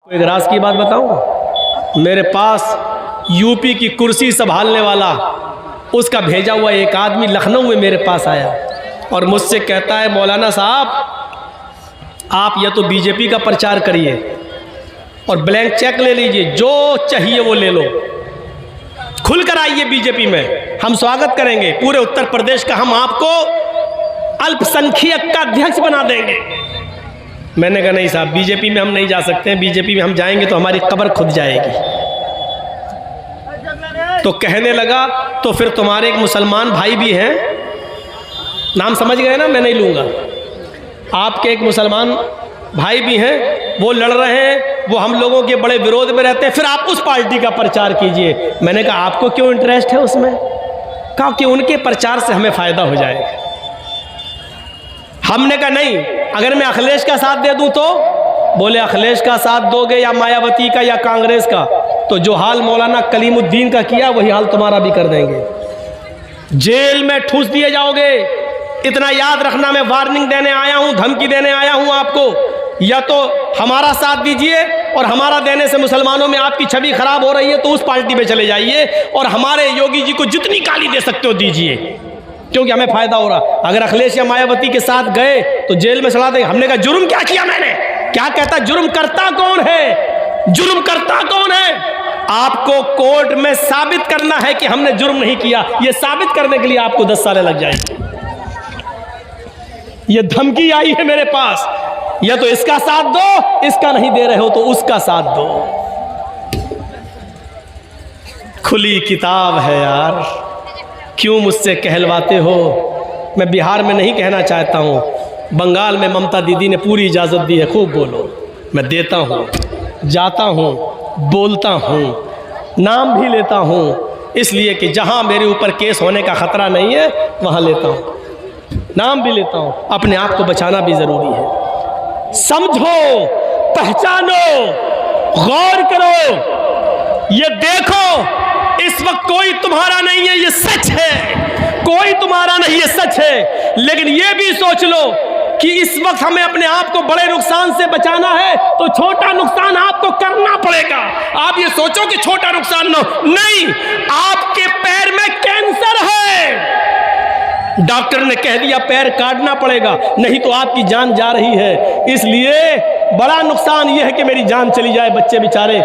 एक राज की बात बताऊं, मेरे पास यूपी की कुर्सी संभालने वाला उसका भेजा हुआ एक आदमी लखनऊ में मेरे पास आया और मुझसे कहता है, मौलाना साहब आप या तो बीजेपी का प्रचार करिए और ब्लैंक चेक ले लीजिए, जो चाहिए वो ले लो, खुलकर आइए बीजेपी में, हम स्वागत करेंगे पूरे उत्तर प्रदेश का, हम आपको अल्पसंख्यक का अध्यक्ष बना देंगे। मैंने कहा नहीं साहब, बीजेपी में हम नहीं जा सकते हैं, बीजेपी में हम जाएंगे तो हमारी कब्र खुद जाएगी। तो कहने लगा तो फिर तुम्हारे एक मुसलमान भाई भी हैं, नाम समझ गए ना, मैं नहीं लूँगा, आपके एक मुसलमान भाई भी हैं, वो लड़ रहे हैं, वो हम लोगों के बड़े विरोध में रहते हैं, फिर आप उस पार्टी का प्रचार कीजिए। मैंने कहा आपको क्यों इंटरेस्ट है उसमें? कहा कि उनके प्रचार से हमें फ़ायदा हो जाएगा। हमने कहा नहीं, अगर मैं अखिलेश का साथ दे दूं तो? बोले अखिलेश का साथ दोगे या मायावती का या कांग्रेस का, तो जो हाल मौलाना कलीमुद्दीन का किया वही हाल तुम्हारा भी कर देंगे, जेल में ठूस दिए जाओगे। इतना याद रखना, मैं वार्निंग देने आया हूं, धमकी देने आया हूं आपको। या तो हमारा साथ दीजिए और हमारा देने से मुसलमानों में आपकी छवि खराब हो रही है तो उस पार्टी में चले जाइए और हमारे योगी जी को जितनी गाली दे सकते हो दीजिए, क्योंकि हमें फायदा हो रहा। अगर अखिलेश या मायावती के साथ गए तो जेल में चला देंगे। हमने कहा जुर्म क्या किया मैंने? क्या कहता, जुर्म करता कौन है? जुर्म करता कौन है? आपको कोर्ट में साबित करना है कि हमने जुर्म नहीं किया। यह साबित करने के लिए आपको 10 साल लग जाएंगे। यह धमकी आई है मेरे पास, या तो इसका साथ दो, इसका नहीं दे रहे हो तो उसका साथ दो। खुली किताब है यार, क्यों मुझसे कहलवाते हो? मैं बिहार में नहीं कहना चाहता हूँ, बंगाल में ममता दीदी ने पूरी इजाज़त दी है, खूब बोलो, मैं देता हूँ, जाता हूँ, बोलता हूँ, नाम भी लेता हूँ, इसलिए कि जहाँ मेरे ऊपर केस होने का ख़तरा नहीं है वहाँ लेता हूँ, नाम भी लेता हूँ। अपने आप को बचाना भी ज़रूरी है। समझो, पहचानो, गौर करो, ये देखो, इस वक्त कोई तुम्हारा नहीं है, ये सच है, कोई तुम्हारा नहीं है, सच है। लेकिन ये भी सोच लो कि इस वक्त हमें अपने आप को बड़े नुकसान से बचाना है तो छोटा नुकसान आपको करना पड़ेगा। आप ये सोचो कि छोटा नुकसान नहीं, आपके पैर में कैंसर है, डॉक्टर ने कह दिया पैर काटना पड़ेगा, नहीं तो आपकी जान जा रही है। इसलिए बड़ा नुकसान यह है कि मेरी जान चली जाए, बच्चे बेचारे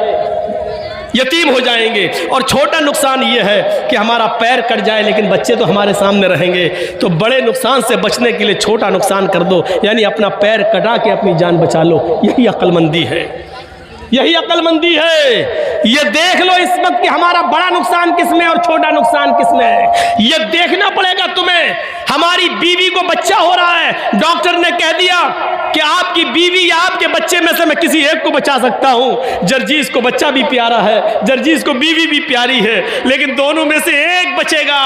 यतीम हो जाएंगे, और छोटा नुकसान ये है कि हमारा पैर कट जाए लेकिन बच्चे तो हमारे सामने रहेंगे। तो बड़े नुकसान से बचने के लिए छोटा नुकसान कर दो, यानी अपना पैर कटा के अपनी जान बचा लो। यही अक्लमंदी है, यही अक्लमंदी है। ये देख लो इस वक्त कि हमारा बड़ा नुकसान किसमें और छोटा नुकसान किसमें है, ये देखना पड़ेगा तुम्हें। हमारी बीवी को बच्चा हो रहा है, डॉक्टर ने कह दिया कि आपकी बीवी या आपके बच्चे में से मैं किसी एक को बचा सकता हूं। जर्जीस को बच्चा भी प्यारा है, जर्जीस को बीवी भी प्यारी है, लेकिन दोनों में से एक बचेगा।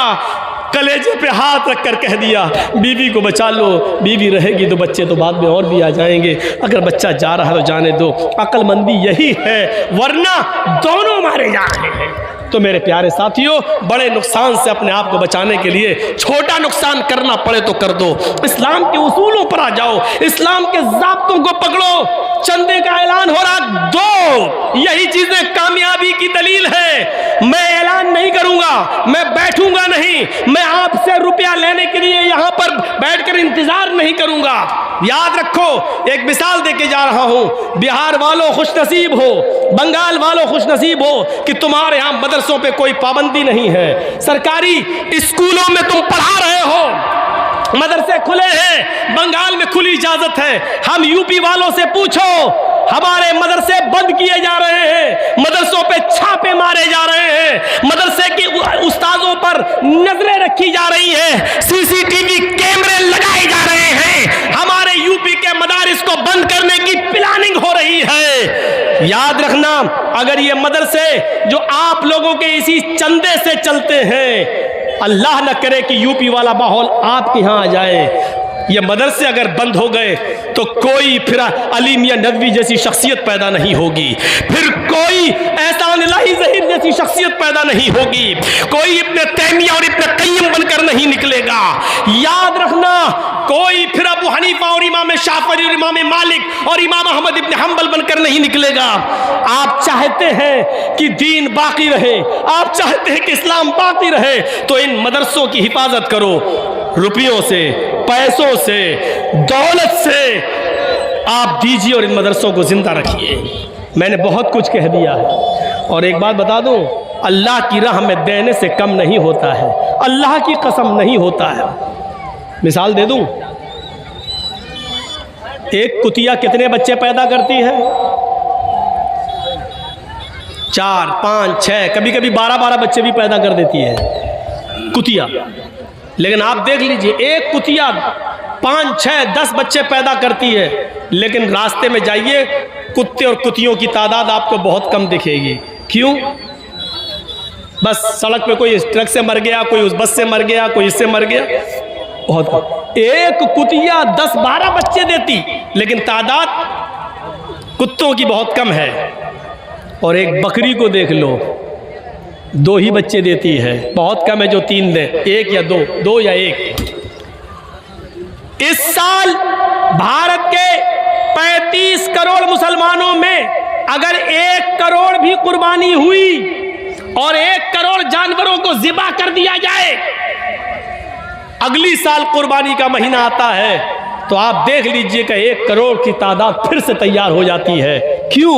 कलेजे पे हाथ रखकर कह दिया बीवी को बचा लो, बीवी रहेगी तो बच्चे तो बाद में और भी आ जाएंगे, अगर बच्चा जा रहा है तो जाने दो। अक्लमंदी यही है, वरना दोनों मारे जा रहे हैं। तो मेरे प्यारे साथियों, बड़े नुकसान से अपने आप को बचाने के लिए छोटा नुकसान करना पड़े तो कर दो। इस्लाम के उसूलों पर आ जाओ, इस्लाम के ज़ाब्तों को पकड़ो। चंदे का ऐलान हो रहा, दो, यही चीजें कामयाबी की दलील है। मैं ऐलान नहीं करूंगा, मैं बैठूंगा नहीं, मैं आपसे रुपया लेने के लिए यहां पर बैठकर इंतजार नहीं करूंगा। याद रखो, एक मिसाल देके जा रहा हूं, बिहार वालों खुशनसीब हो, बंगाल वालों खुशनसीब हो कि तुम्हारे यहां मदरसों पे कोई पाबंदी नहीं है, सरकारी स्कूलों में तुम पढ़ा रहे हो, मदरसे खुले हैं, बंगाल में खुली इजाजत है। हम यूपी वालों से पूछो, हमारे मदरसे बंद किए जा रहे हैं, मदरसों पे छापे मारे जा रहे हैं, मदरसे के उस्तादों पर नजरें रखी जा रही हैं, सीसीटीवी कैमरे लगाए जा रहे हैं, हमारे यूपी के मदारिस को बंद करने की प्लानिंग हो रही है। याद रखना, अगर ये मदरसे जो आप लोगों के इसी चंदे से चलते हैं, अल्लाह न करे कि यूपी वाला माहौल आपके यहाँ आ जाए, ये मदरसे अगर बंद हो गए तो कोई फिर अली मियां नदवी जैसी शख्सियत पैदा नहीं होगी, फिर कोई ऐसा एहसान इलाही ज़हीर जैसी शख्सियत पैदा नहीं होगी, कोई इब्न तैमिया और इब्न क़य्यिम बनकर नहीं निकलेगा। याद रखना, कोई फिर अबू हनीफा और इमाम शाफी और इमाम मालिक और इमाम अहमद इब्न हंबल बनकर नहीं निकलेगा। आप चाहते हैं कि दीन बाकी रहे, आप चाहते हैं कि इस्लाम बाकी रहे, तो इन मदरसों की हिफाजत करो, रुपयों से, पैसों से, दौलत से आप दीजिए और इन मदरसों को जिंदा रखिए। मैंने बहुत कुछ कह दिया है और एक बात बता दूं, अल्लाह की राह में देने से कम नहीं होता है, अल्लाह की कसम नहीं होता है। मिसाल दे दूं, एक कुतिया कितने बच्चे पैदा करती है? 4, 5, 6, कभी कभी 12-12 बच्चे भी पैदा कर देती है कुतिया। लेकिन आप देख लीजिए, एक कुतिया 5, 6, 10 बच्चे पैदा करती है, लेकिन रास्ते में जाइए कुत्ते और कुतियों की तादाद आपको बहुत कम दिखेगी। क्यों? बस सड़क पे कोई ट्रक से मर गया, कोई उस बस से मर गया, कोई इससे मर गया, बहुत कम। एक कुतिया 10-12 बच्चे देती, लेकिन तादाद कुत्तों की बहुत कम है। और एक बकरी को देख लो, 2 ही बच्चे देती है, बहुत कम है जो 3 दे, 1 या 2 या 1। इस साल भारत के 35 करोड़ मुसलमानों में अगर 1 करोड़ भी कुर्बानी हुई और 1 करोड़ जानवरों को ज़िबा कर दिया जाए, अगली साल कुर्बानी का महीना आता है तो आप देख लीजिए कि 1 करोड़ की तादाद फिर से तैयार हो जाती है। क्यों?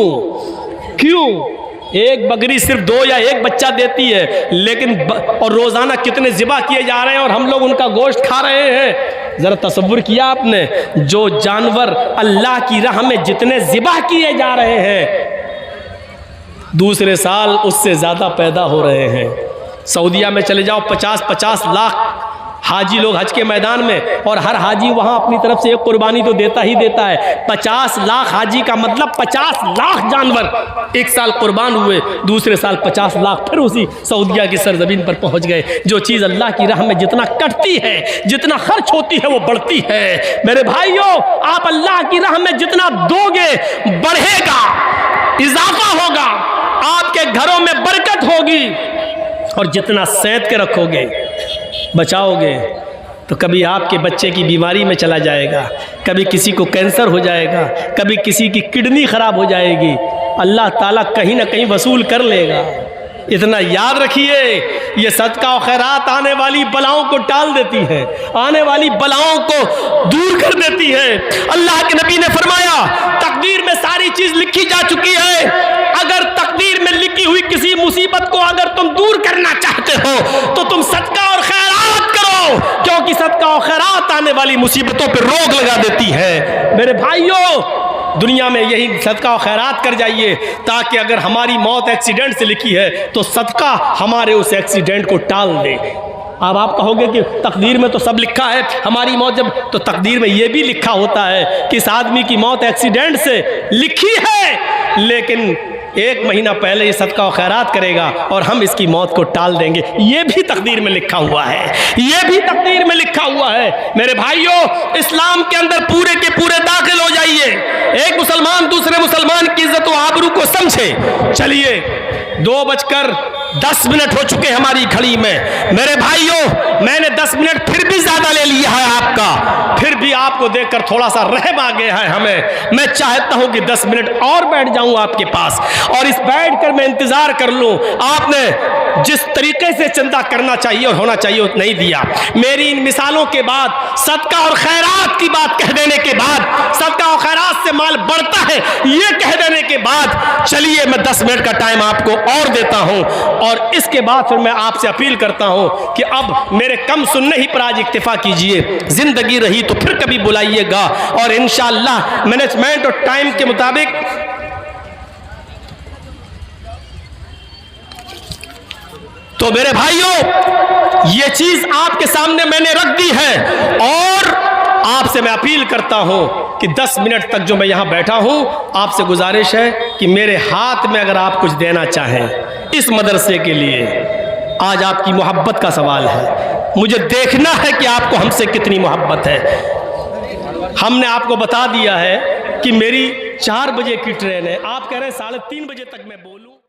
एक बकरी सिर्फ 2 या 1 बच्चा देती है, लेकिन और रोजाना कितने ज़िबा किए जा रहे हैं और हम लोग उनका गोश्त खा रहे हैं। ज़रा तसव्वुर किया आपने, जो जानवर अल्लाह की राह में जितने ज़िबा किए जा रहे हैं, दूसरे साल उससे ज़्यादा पैदा हो रहे हैं। सऊदीया में चले जाओ, 50-50 लाख हाजी लोग हज के मैदान में, और हर हाजी वहाँ अपनी तरफ से एक कुर्बानी तो देता ही देता है। 50 लाख हाजी का मतलब 50 लाख जानवर एक साल कुर्बान हुए, दूसरे साल 50 लाख फिर उसी सऊदीया की सरजमीन पर पहुँच गए। जो चीज़ अल्लाह की राह में जितना कटती है, जितना खर्च होती है, वो बढ़ती है। मेरे भाइयों, आप अल्लाह की राह में जितना दोगे बढ़ेगा, इजाफा होगा, आपके घरों में बरकत होगी, और जितना सैंत के रखोगे, बचाओगे, तो कभी आपके बच्चे की बीमारी में चला जाएगा, कभी किसी को कैंसर हो जाएगा, कभी किसी की किडनी खराब हो जाएगी, अल्लाह ताला कहीं ना कहीं वसूल कर लेगा। इतना याद रखिए, ये सदका और खैरात आने वाली बलाओं को टाल देती है, आने वाली बलाओं को दूर कर देती है। अल्लाह के नबी ने फरमाया, तकदीर में सारी चीज लिखी जा चुकी है, अगर तकदीर में लिखी हुई किसी मुसीबत को अगर तुम दूर करना चाहते हो तो तुम सदका और खैरात करो, क्योंकि सदका और खैरात आने वाली मुसीबतों पर रोक लगा देती है। मेरे भाइयों, दुनिया में यही सदका और खैरात कर जाइए, ताकि अगर हमारी मौत एक्सीडेंट से लिखी है तो सदका हमारे उस एक्सीडेंट को टाल दे। अब आप कहोगे कि तकदीर में तो सब लिखा है, हमारी मौत जब, तो तकदीर में ये भी लिखा होता है कि इस आदमी की मौत एक्सीडेंट से लिखी है, लेकिन 1 महीना पहले ये सदका और खैरात करेगा और हम इसकी मौत को टाल देंगे। ये भी तकदीर में लिखा हुआ है, ये भी तकदीर में लिखा हुआ है। मेरे भाइयों, इस्लाम के अंदर पूरे के पूरे दाखिल हो जाइए। एक मुसलमान दूसरे मुसलमान की इज्जत व आबरू को समझे। चलिए, 2:10 हो चुके हमारी घड़ी में। मेरे भाइयों, मैंने 10 मिनट फिर भी ज्यादा ले लिया है आपका, फिर भी आपको देखकर थोड़ा सा रहम आ गया है हमें। मैं चाहता हूं कि 10 मिनट और बैठ जाऊं आपके पास, और इस बैठ कर मैं इंतजार कर लूं। आपने जिस तरीके से चंदा करना चाहिए और होना चाहिए नहीं दिया। मेरी इन मिसालों के बाद, सदका और खैरात की बात कह देने के बाद, सदका और खैरात से माल बढ़ता है ये कह देने के बाद, चलिए मैं 10 मिनट का टाइम आपको और देता हूं, और इसके बाद फिर मैं आपसे अपील करता हूं कि अब मेरे कम सुनने ही पर आज इक्तिफा कीजिए। जिंदगी रही तो फिर कभी बुलाइएगा, और इंशाअल्लाह मैनेजमेंट और टाइम के मुताबिक तो मेरे भाइयों, ये चीज आपके सामने मैंने रख दी है, और आपसे मैं अपील करता हूं कि 10 मिनट तक जो मैं यहां बैठा हूं, आपसे गुजारिश है कि मेरे हाथ में अगर आप कुछ देना चाहें इस मदरसे के लिए, आज आपकी मोहब्बत का सवाल है। मुझे देखना है कि आपको हमसे कितनी मोहब्बत है। हमने आपको बता दिया है कि मेरी 4 बजे की ट्रेन है, आप कह रहे हैं 3:30 बजे तक मैं बोलूं।